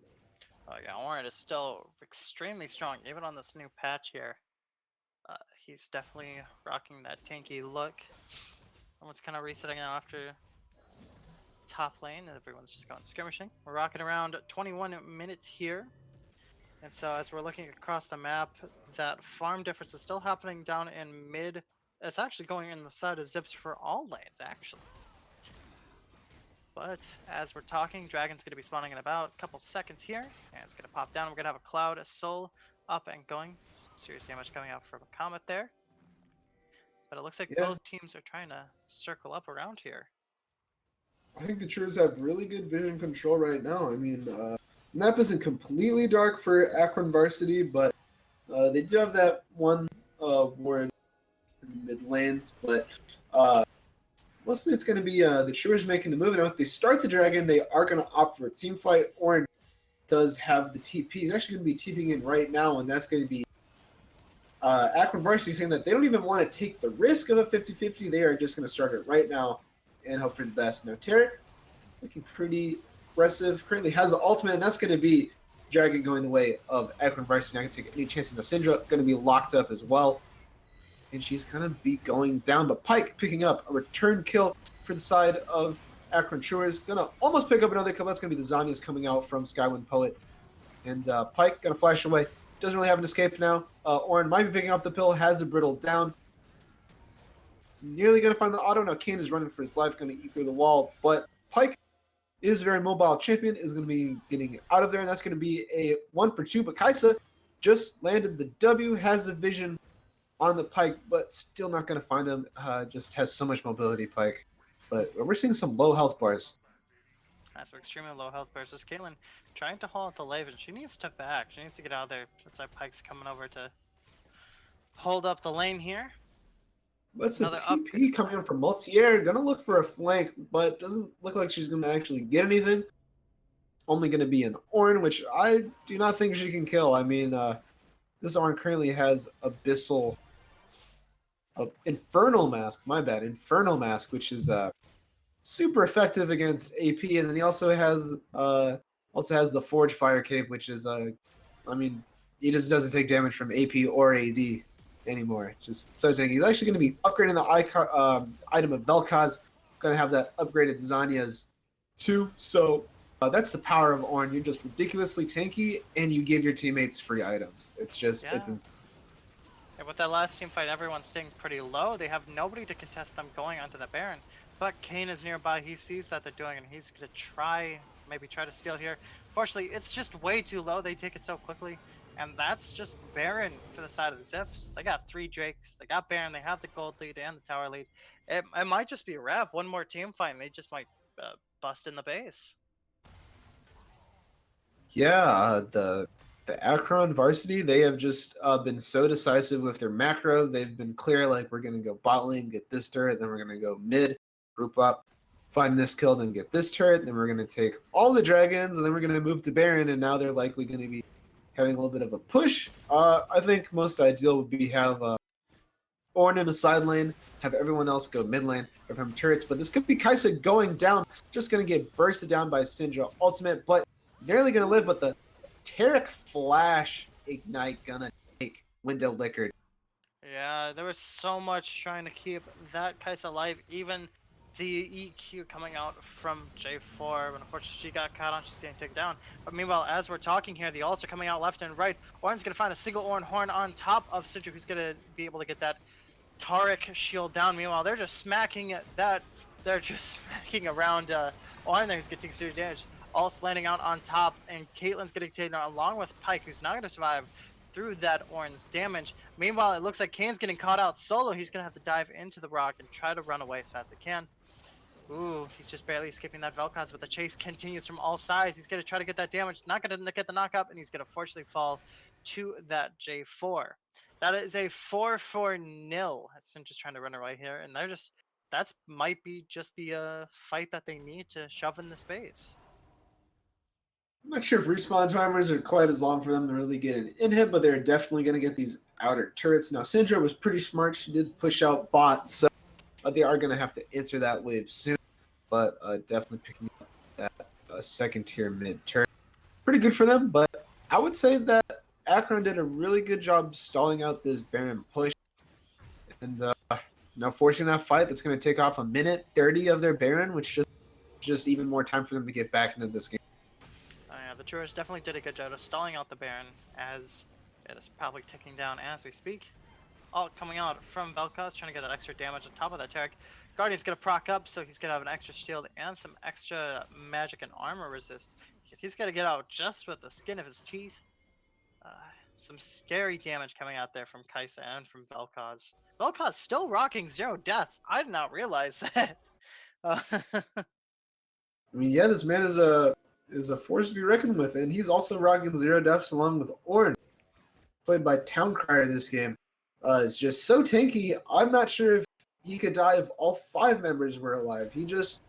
Oh yeah, Orin is still extremely strong, even on this new patch here. He's definitely rocking that tanky look. Everyone's kind of resetting now after top lane. Everyone's just going skirmishing. We're rocking around 21 minutes here. And so as we're looking across the map, that farm difference is still happening down in mid. It's actually going in the side of Zips for all lanes, actually. But as we're talking, Dragon's going to be spawning in about a couple seconds here. And it's going to pop down. We're going to have a Cloud, a Soul up and going. Some serious damage coming out from a Comet there. But it looks like both teams are trying to circle up around here. I think the Trues have really good vision control right now. I mean, map isn't completely dark for Akron Varsity, but they do have that one ward in the mid lanes. But mostly it's going to be the Truers making the move. And if they start the Dragon, they are going to opt for a team fight. Orin does have the TP. He's actually going to be TPing in right now, and that's going to be Akron Varsity saying that they don't even want to take the risk of a 50-50. They are just going to start it right now and hope for the best. Now, Tarek looking pretty aggressive. Currently has the ultimate, and that's going to be Dragon going the way of Akron Varsity. Not going to take any chances. Now, Syndra going to be locked up as well. And she's going to be going down. But Pike picking up a return kill for the side of Akron Truers. Going to almost pick up another kill. That's going to be the Zanyas coming out from Skywind Poet. And Pike going to flash away. Doesn't really have an escape now. Orin might be picking up the pill. Has the brittle down. Nearly going to find the auto. Now Kane is running for his life. Going to eat through the wall. But Pike is a very mobile champion. Is going to be getting out of there. And that's going to be a 1-for-2. But Kaisa just landed the W. Has the vision on the Pike. But still not going to find him. Just has so much mobility, Pike. But we're seeing some low health bars. That's extremely low health versus Caitlyn trying to hold the Lave, and she needs to back. She needs to get out of there. Looks like Pike's coming over to hold up the lane here. That's a TP coming in from Multier. Gonna look for a flank, but doesn't look like she's gonna actually get anything. Only gonna be an Orin, which I do not think she can kill. I mean, this Orin currently has Abyssal, Infernal Mask. My bad, Infernal Mask, which is super effective against AP, and then he also has the Forge Fire Cape, which is I mean, he just doesn't take damage from AP or AD anymore. Just so tanky. He's actually going to be upgrading the item of Vel'Koz. Going to have that upgraded Zanyas too. So that's the power of Ornn. You're just ridiculously tanky, and you give your teammates free items. It's just it's insane. Yeah, with that last team fight, everyone's staying pretty low. They have nobody to contest them going onto the Baron. But Kane is nearby. He sees that they're doing, and he's going to maybe try to steal here. Fortunately, it's just way too low. They take it so quickly. And that's just Baron for the side of the Zips. They got 3 Drakes. They got Baron. They have the gold lead and the tower lead. It might just be a wrap. One more team fight, and they just might bust in the base. Yeah, the Akron Varsity, they have just been so decisive with their macro. They've been clear, like, we're going to go bot lane, get this turret, then we're going to go mid, group up, find this kill, then get this turret, then we're going to take all the dragons, and then we're going to move to Baron, and now they're likely going to be having a little bit of a push. I think most ideal would be have Ornn in a side lane, have everyone else go mid lane, or from turrets, but this could be Kaisa going down, just going to get bursted down by Syndra ultimate, but nearly going to live, but the Tarek Flash Ignite gonna take Window Liquored. Yeah, there was so much trying to keep that Kaisa alive, even the EQ coming out from J4, but unfortunately she got caught on, she's getting taken down. But meanwhile, as we're talking here, the ults are coming out left and right. Ornn's gonna find a single Ornn horn on top of Syndra, who's gonna be able to get that Taric shield down. Meanwhile, they're just smacking at that. They're just smacking around Arn. Who's getting serious damage. Also landing out on top, and Caitlyn's getting taken out along with Pyke, who's not going to survive through that Ornn's damage. Meanwhile, it looks like Kane's getting caught out solo. He's going to have to dive into the rock and try to run away as fast as he can. Ooh, he's just barely escaping that Vel'Koz, but the chase continues from all sides. He's going to try to get that damage, not going to get the knock up, and he's going to fortunately fall to that J4. That is a 4-4-0. Sinja's trying to run away here, and they're just, that's might be just the fight that they need to shove in the space. I'm not sure if respawn timers are quite as long for them to really get an inhib, but they're definitely going to get these outer turrets. Now, Syndra was pretty smart. She did push out bot, so they are going to have to answer that wave soon. But definitely picking up that second-tier mid-turret. Pretty good for them, but I would say that Akron did a really good job stalling out this Baron push. And now forcing that fight, that's going to take off a minute 30 of their Baron, which just even more time for them to get back into this game. Yeah, the Jurors definitely did a good job of stalling out the Baron, as it is probably ticking down as we speak. All coming out from Vel'Koz, trying to get that extra damage on top of that Taric. Guardian's going to proc up, so he's going to have an extra shield and some extra magic and armor resist. He's going to get out just with the skin of his teeth. Some scary damage coming out there from Kai'Sa and from Vel'Koz. Vel'Koz still rocking 0 deaths. I did not realize that. I mean, yeah, this man is a force to be reckoned with, and he's also rocking 0 deaths along with Ornn, played by Towncrier this game. It's just so tanky. I'm not sure if he could die if all 5 members were alive. He just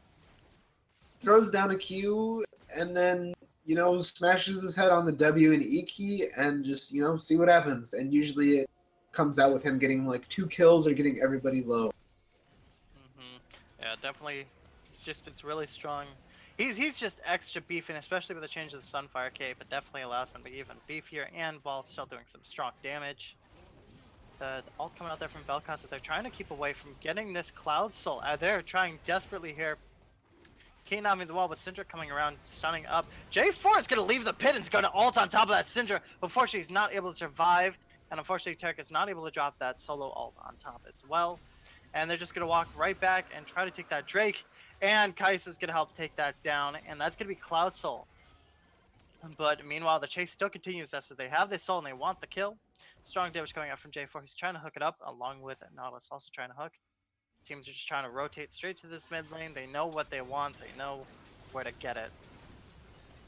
throws down a Q and then, you know, smashes his head on the W and E key and just, you know, see what happens. And usually it comes out with him getting like 2 kills or getting everybody low. Yeah, definitely. It's really strong. He's just extra beefy, and especially with the change of the Sunfire cape, it definitely allows him to be even beefier and while still doing some strong damage. The ult coming out there from Vel'Koz that they're trying to keep away from getting this Cloud Soul. They're trying desperately here. Kane knocking the wall with Syndra coming around, stunning up. J4 is going to leave the pit and is going to ult on top of that Syndra. Unfortunately, he's not able to survive, and unfortunately, Taric is not able to drop that solo ult on top as well. And they're just going to walk right back and try to take that Drake. And Kai'Sa is going to help take that down, and that's going to be Cloud Soul. But meanwhile, the chase still continues as they have this soul and they want the kill. Strong damage coming out from J4. He's trying to hook it up along with Nautilus also trying to hook. Teams are just trying to rotate straight to this mid lane. They know what they want. They know where to get it.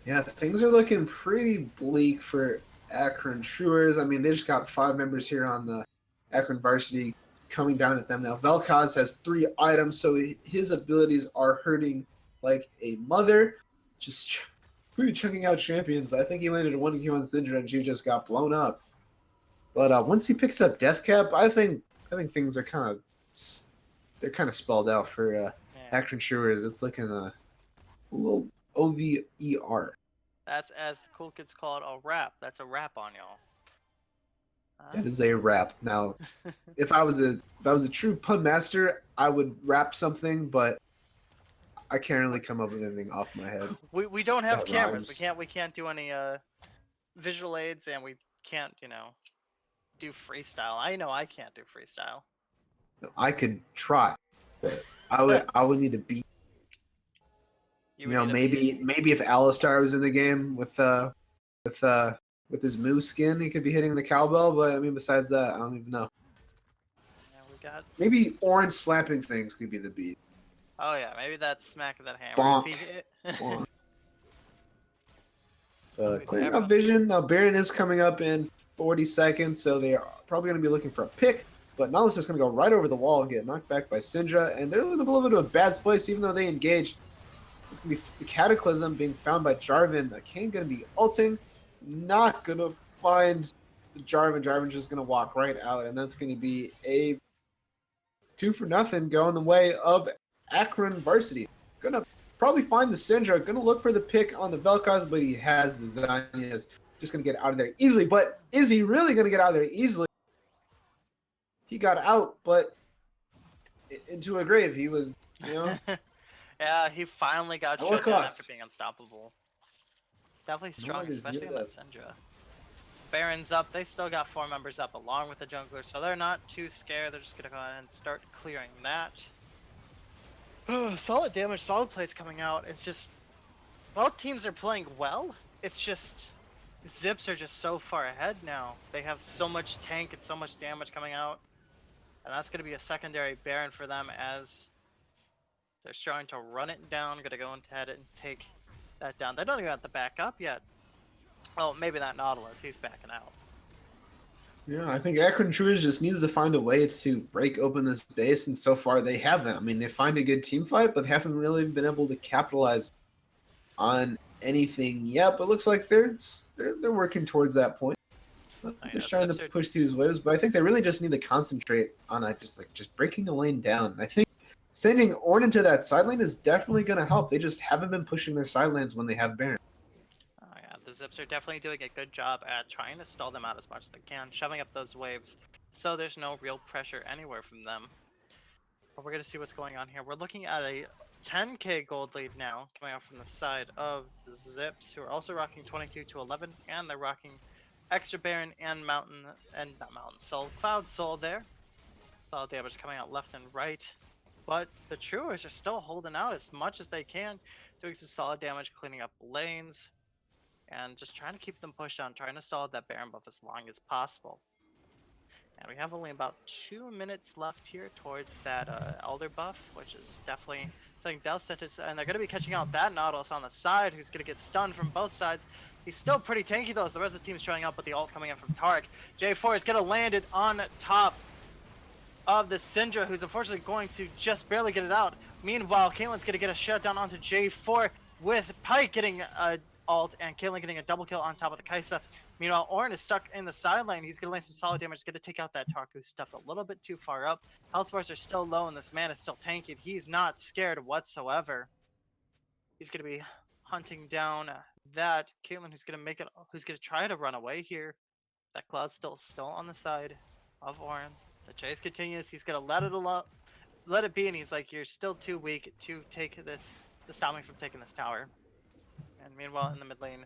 Yeah, things are looking pretty bleak for Akron Truers. I mean, they just got 5 members here on the Akron varsity coming down at them now. Vel'Koz has 3 items, so his abilities are hurting like a mother. Just really chunking out champions. I think he landed a 1Q on Syndra and she just got blown up. But once he picks up Death Cap, I think things are kind of spelled out for Akron Truers. It's looking a little OVER. That's, as the cool kids call it, a wrap. That's a wrap on y'all. That is a wrap. Now, if I was a true pun master, I would rap something, but I can't really come up with anything off my head. We don't have That cameras. rhymes. We can't do any visual aids, and we can't, you know, do freestyle. I know I can't do freestyle. I could try, but I would need a beat. You know, maybe if Alistar was in the game with his moose skin, he could be hitting the cowbell. But I mean, besides that, I don't even know. Yeah, we got. Maybe orange slapping things could be the beat. Oh yeah, maybe that smack of that hammer. Bonk. If he hit. Bonk. Clearing up vision. Now Baron is coming up in 40 seconds, so they are probably going to be looking for a pick. But Nautilus is going to go right over the wall and get knocked back by Syndra, and they're in a little bit of a bad place, even though they engaged. It's going to be the Cataclysm being found by Jarvan. Kane going to be ulting. Not going to find the Jarvan. Jarvan's just going to walk right out, and that's going to be a 2-0 going the way of Akron Varsity. Going to probably find the Syndra. Going to look for the pick on the Vel'Koz, but he has the Zanyas. Just going to get out of there easily. But is he really going to get out of there easily? He got out, but into a grave. He was, you know... Yeah, he finally got shut down after being unstoppable. Definitely strong, especially on that Syndra. Baron's up. They still got 4 members up along with the jungler, so they're not too scared. They're just gonna go ahead and start clearing that. Solid damage, solid plays coming out. It's just both teams are playing well. It's just Zips are just so far ahead now. They have so much tank and so much damage coming out, and that's gonna be a secondary Baron for them as they're starting to run it down. Gonna go ahead and take that down. They don't even have to back up yet. Oh, maybe that Nautilus. He's backing out. Yeah, I think Akron Truers just needs to find a way to break open this base, and so far they haven't. I mean, they find a good team fight, but they haven't really been able to capitalize on anything yet. But it looks like they're working towards that point. They're trying to push these waves, but I think they really just need to concentrate on just breaking a lane down. I think sending Ornn into that side lane is definitely going to help. They just haven't been pushing their side lanes when they have Baron. The Zips are definitely doing a good job at trying to stall them out as much as they can, shoving up those waves so there's no real pressure anywhere from them. But we're going to see what's going on here. We're looking at a 10k gold lead now coming out from the side of the Zips, who are also rocking 22-11, and they're rocking extra Baron and Cloud Soul there. Solid damage coming out left and right. But the Truers are still holding out as much as they can, doing some solid damage, cleaning up lanes, and just trying to keep them pushed on, trying to stall that Baron buff as long as possible. And we have only about 2 minutes left here towards that Elder buff, which is definitely something Del's set to, and they're going to be catching out that Nautilus on the side, who's going to get stunned from both sides. He's still pretty tanky though, as the rest of the team's showing up with the ult coming in from Tarek. J4 is going to land it on top of the Syndra, who's unfortunately going to just barely get it out. Meanwhile, Caitlyn's going to get a shutdown onto J4 with Pyke getting a ult and Caitlyn getting a double kill on top of the Kai'Sa. Meanwhile, Ornn is stuck in the side lane. He's going to land some solid damage. He's going to take out that Tark, who stepped a little bit too far up. Health bars are still low, and this man is still tanking. He's not scared whatsoever. He's going to be hunting down that Caitlyn, who's going to try to run away here. That Cloud's still on the side of Ornn. The chase continues. He's going to let it be, and he's like, "You're still too weak to stop me from taking this tower." And meanwhile, in the mid lane,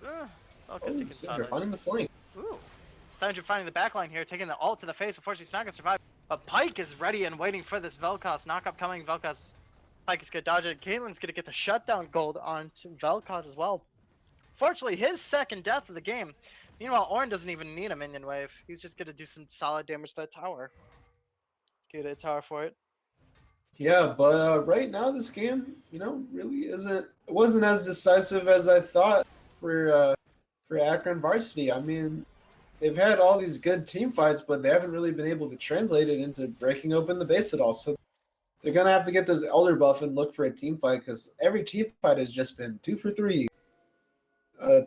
Syndra finding the flank. Ooh, Syndra finding the back line here, taking the ult to the face. Unfortunately, he's not going to survive. But Pyke is ready and waiting for this Vel'Koz knock-up coming. Pyke is going to dodge it. Caitlyn's going to get the shutdown gold onto Vel'Koz as well. Fortunately, his second death of the game. Meanwhile, Ornn doesn't even need a minion wave. He's just going to do some solid damage to that tower. Get a tower for it. Yeah, but right now this game, really wasn't as decisive as I thought for Akron Varsity. I mean, they've had all these good team fights, but they haven't really been able to translate it into breaking open the base at all. So they're gonna have to get this Elder buff and look for a team fight, because every team fight has just been 2 for 3,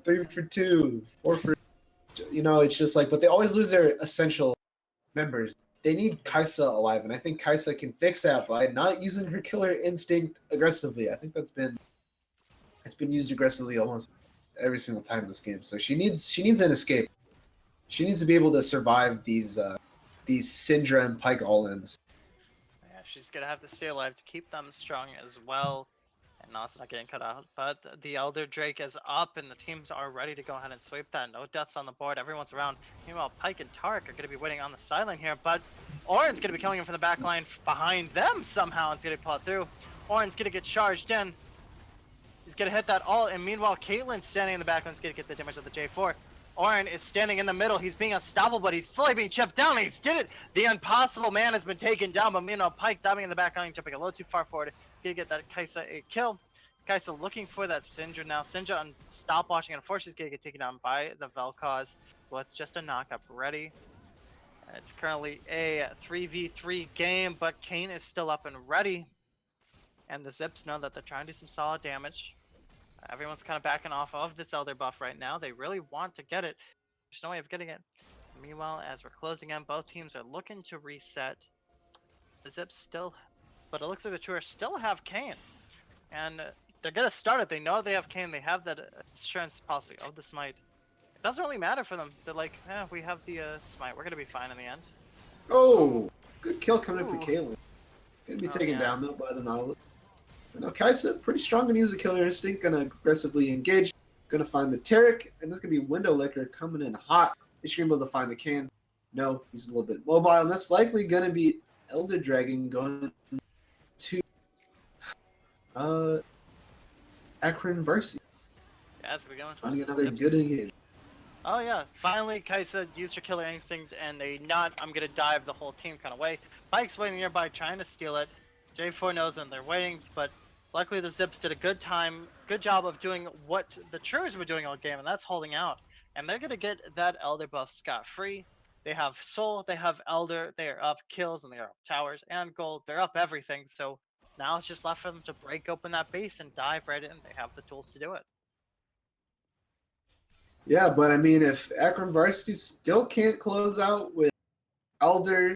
3 for 2, 4 for. It's just like, but they always lose their essential members. They need Kai'Sa alive, and I think Kai'Sa can fix that by not using her killer instinct aggressively. I think it's been used aggressively almost every single time in this game. So she needs an escape. She needs to be able to survive these Syndra and Pyke all-ins. Yeah, she's gonna have to stay alive to keep them strong as well, and also not getting cut out. But the Elder Drake is up, and the teams are ready to go ahead and sweep that. No deaths on the board. Everyone's around. Meanwhile, Pyke and Tark are going to be waiting on the sideline here, but Ornn's going to be killing him from the back line behind them somehow. It's going to pull it through. Ornn's going to get charged in. He's going to hit that ult, and meanwhile, Caitlyn's standing in the back line. Is going to get the damage of the J4. Ornn is standing in the middle. He's being unstoppable, but he's slowly being chipped down. He's did it. The impossible man has been taken down, but meanwhile, Pyke diving in the back line, jumping a little too far forward. He's going to get that Kai'Sa a kill. Kai'Sa looking for that Syndra now. Syndra on stopwatching, and unfortunately he's going to get taken down by the Vel'Koz with just a knock-up ready. It's currently a 3v3 game, but Kane is still up and ready. And the Zips know that they're trying to do some solid damage. Everyone's kind of backing off of this Elder buff right now. They really want to get it. There's no way of getting it. Meanwhile, as we're closing in, both teams are looking to reset. The Zips still, but it looks like the Truers still have Kane. And they're going to start it. They know they have Kane. They have that insurance policy of the smite. It doesn't really matter for them. They're like, we have the smite. We're going to be fine in the end. Oh, good kill coming in for Caitlyn. Going to be taken down, though, by the Nautilus. Kai'Sa, pretty strong going to use a killer instinct. Going to aggressively engage. going to find the Tarek, and this could be Window Licker coming in hot. Is she going to be able to find the can? No, he's a little bit mobile, and that's likely going to be Elder Dragon going to Akron Varsity. Yeah, so we're going Finding towards the another Zips. good engagement. Oh yeah, finally Kaisa used her killer instinct and a not I'm gonna dive the whole team kind of way. Pike's waiting nearby trying to steal it. J4 knows and they're waiting, but luckily the Zips did a good job of doing what the Truers were doing all game, and that's holding out. And they're gonna get that Elder buff scot-free. They have Soul, they have Elder, they are up kills, and they are up towers and gold. They're up everything, so now it's just left for them to break open that base and dive right in. They have the tools to do it. Yeah, but I mean, if Akron Varsity still can't close out with Elder,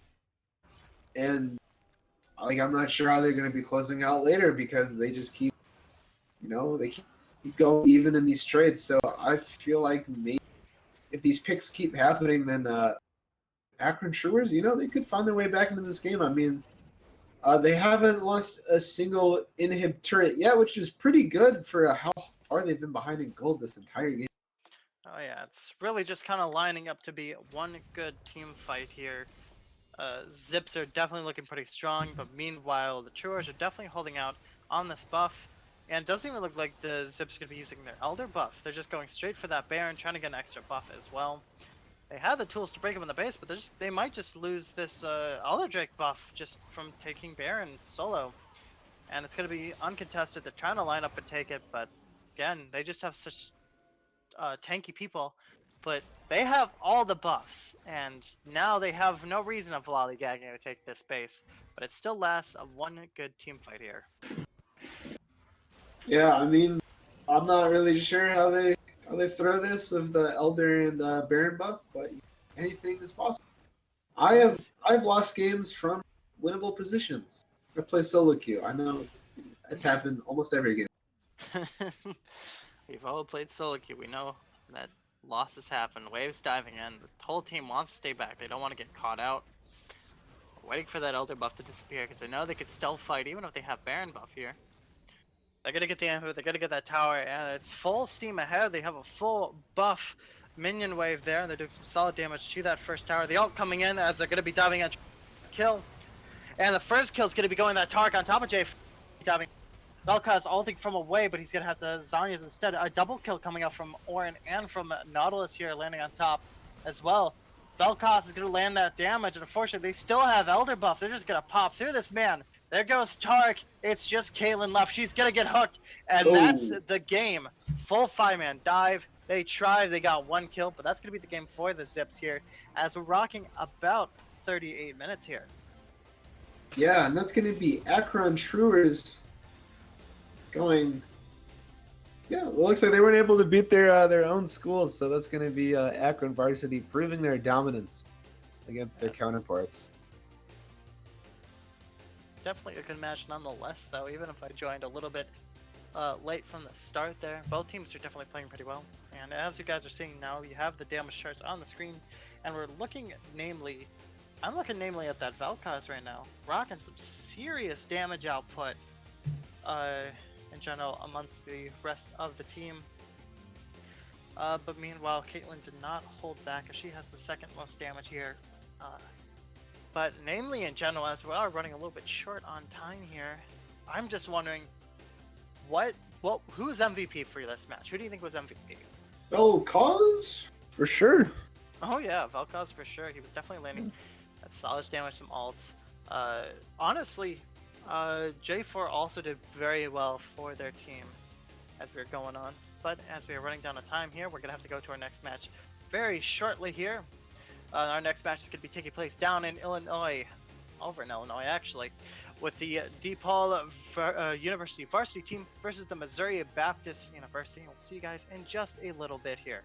and like I'm not sure how they're going to be closing out later because they just keep, they keep going even in these trades. So I feel like maybe if these picks keep happening, then Akron Truers, they could find their way back into this game. I mean, they haven't lost a single inhib turret yet, which is pretty good for how far they've been behind in gold this entire game. Oh yeah, it's really just kind of lining up to be one good team fight here. Zips are definitely looking pretty strong, but meanwhile the Truers are definitely holding out on this buff. And it doesn't even look like the Zips are going to be using their Elder buff. They're just going straight for that Baron, trying to get an extra buff as well. They have the tools to break them in the base, but they might just lose this Elder Drake buff just from taking Baron solo. And it's going to be uncontested. They're trying to line up and take it, but again, they just have such tanky people, but they have all the buffs, and now they have no reason of lollygagging to take this base, but it still lasts a one good team fight here. Yeah, I mean, I'm not really sure how they throw this with the Elder and Baron buff, but anything is possible. I've lost games from winnable positions. I play solo queue. I know it's happened almost every game. We've all played solo queue. We know that losses happen. Waves diving in. The whole team wants to stay back. They don't want to get caught out. We're waiting for that Elder buff to disappear because they know they could stealth fight even if they have Baron buff here. They're gonna get the input. They're gonna get that tower, and it's full steam ahead. They have a full buff minion wave there, and they're doing some solid damage to that first tower. The ult coming in as they're gonna be diving at kill, and the first kill is gonna be going that Tark on top of Jay diving. Velka's ulting from away, but he's gonna have to Zanya's instead. A double kill coming out from Orin and from Nautilus here, landing on top as well. Velkas is gonna land that damage, and unfortunately, they still have Elder buff. They're just gonna pop through this man. There goes Tark. It's just Caitlyn left. She's gonna get hooked, and that's the game. Full 5-man dive. They tried. They got one kill, but that's gonna be the game for the Zips here, as we're rocking about 38 minutes here. Yeah, and that's gonna be Akron Truers going. Yeah, it looks like they weren't able to beat their own schools, so that's going to be Akron Varsity proving their dominance against their counterparts. Definitely a good match nonetheless, though, even if I joined a little bit late from the start there. Both teams are definitely playing pretty well. And as you guys are seeing now, you have the damage charts on the screen, and we're looking namely, I'm looking namely at that Vel'Koz right now, rocking some serious damage output in general amongst the rest of the team. But meanwhile, Caitlyn did not hold back as she has the second most damage here. But namely in general, as we are running a little bit short on time here, I'm just wondering who's MVP for this match? Who do you think was MVP? Vel'Koz? For sure. Oh yeah, Vel'Koz for sure. He was definitely landing that solid damage from ults. Honestly, J4 also did very well for their team as we were going on. But as we are running down on time here, we're going to have to go to our next match very shortly here. Our next match is going to be taking place down in Illinois, over in Illinois actually, with the DePaul University varsity team versus the Missouri Baptist University. We'll see you guys in just a little bit here.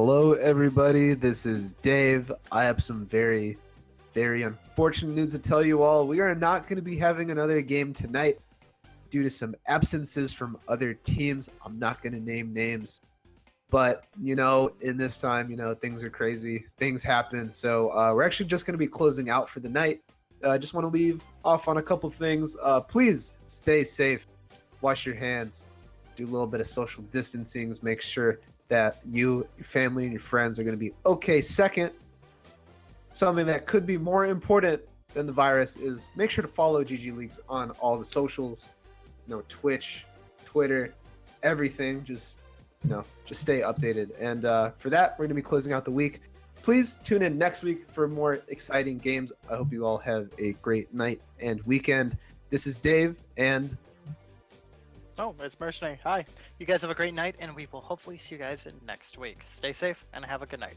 Hello, everybody. This is Dave. I have some very unfortunate news to tell you all. We are not going to be having another game tonight due to some absences from other teams. I'm not going to name names, but in this time, things are crazy. Things happen. So we're actually just going to be closing out for the night. I just want to leave off on a couple things. Please stay safe. Wash your hands. Do a little bit of social distancing. Make sure that you, your family, and your friends are going to be okay. Second, something that could be more important than the virus is make sure to follow GGLeagues on all the socials, Twitch, Twitter, everything. Just stay updated. And for that, we're going to be closing out the week. Please tune in next week for more exciting games. I hope you all have a great night and weekend. This is Dave, and Oh, it's Mercenary. Hi. You guys have a great night, and we will hopefully see you guys next week. Stay safe and have a good night.